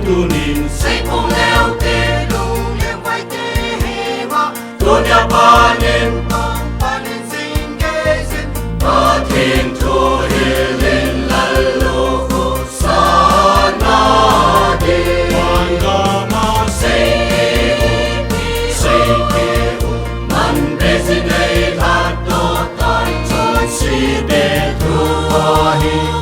tu nín xây phong leo tê lu liêm quay tê hê hoa tu nhà ba nên mong ba nên sinh gây sinh ba thiên thu hiền lên lăn lô khu sa na đi hoàn ga ma xây kêu man bê xin đây thắt đô tay chốn si đê thu hoa hi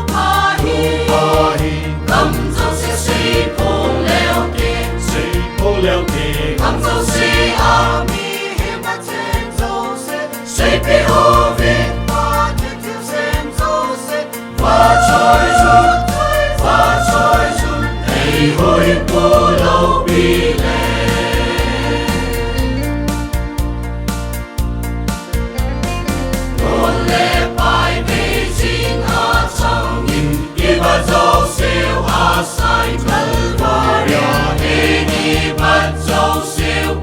Cầm dấu si a mi hiểm bắt trên dấu xe xây bê ô về và thiết thiếu xem dấu xe và trôi run đầy hồi của lâu bi lệ một lệ bài bê xin a chẳng nhìn y bà dấu siêu a sai mơ và ya hê ni bà dấu siêu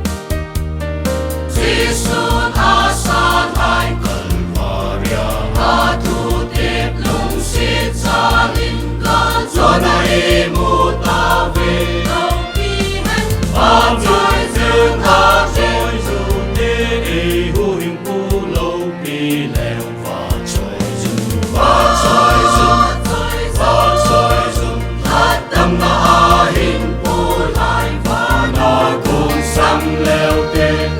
Giêsu a san hai Calvaria a tu tiếp lung xiết cha linh gan cho nay mu ta về đâu bi hết ba người dương tha trôi run để hu hình cu lâu bi lèo và trôi run hát tâm na hình cu lại và nó cùng sang leo tên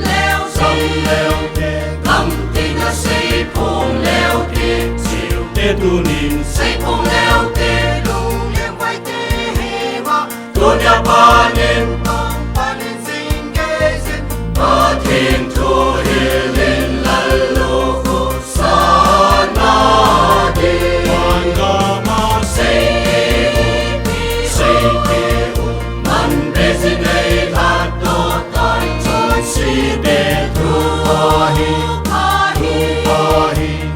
leo tên cầm tin là xây phong leo tiền chiều tê tu nín xây phong leo tê lu liêm quay tê hê hoa tu nhà ba nên mong ba nên sinh gây sinh ba thiên thu hiền lên lăn lô khu sa na đi hoàn ga ma xây kêu man bê xin đây thắt đô tay chốn si đê thu hoa hi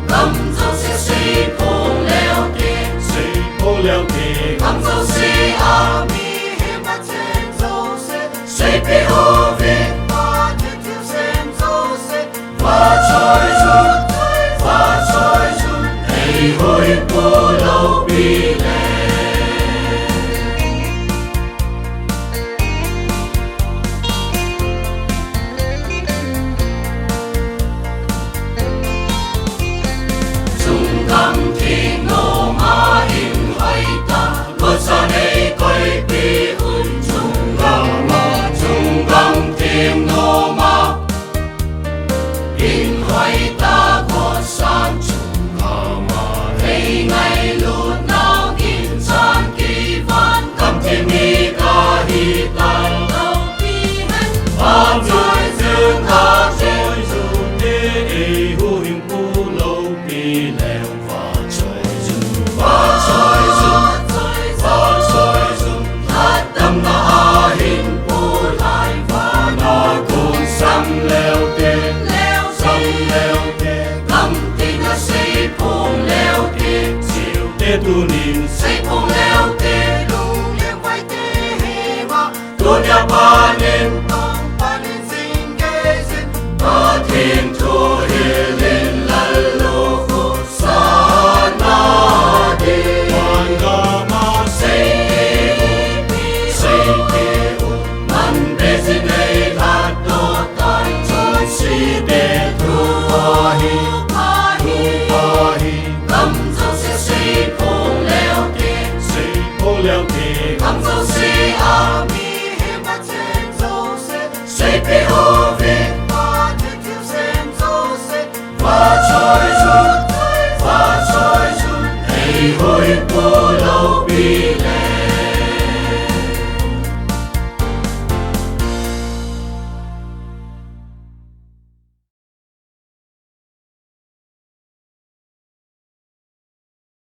cầm dấu xe xây phong leo tiền xây phố leo tiền cầm dấu si a mi hiểm bắt trên dấu xe xây bê ô về và thiết thiếu xem dấu xe và trôi run đầy hồi của lâu bi lệ Trung tâm thiên nô ma in hoài ta Bớt xa này quay bì ưn trung tâm thiên nô ma in hoài ta có san trung Thấy ngày lụt nào in chan kỳ văn cầm thiên mi ca hi tan Đâu bi hết ba người dương tha trôi run để hu hình cu lâu bi lèo và trôi run Hát tâm na hình cu lại và nó cùng sang leo tên cầm tin là xây phong leo tiền chiều tê tu nín xây phong leo tê lu liêm quay tê hê hoa tu nhà ba nên mong ba nên sinh gây sinh ba thiên thu hiền lên lăn lô khu sa na đi hoàn ga ma xây kêu man bê xin đây thắt đô tay chốn si đê thu hoa hi cầm dấu xe xây phong leo tiền xây phố leo tiền cầm dấu si Chúa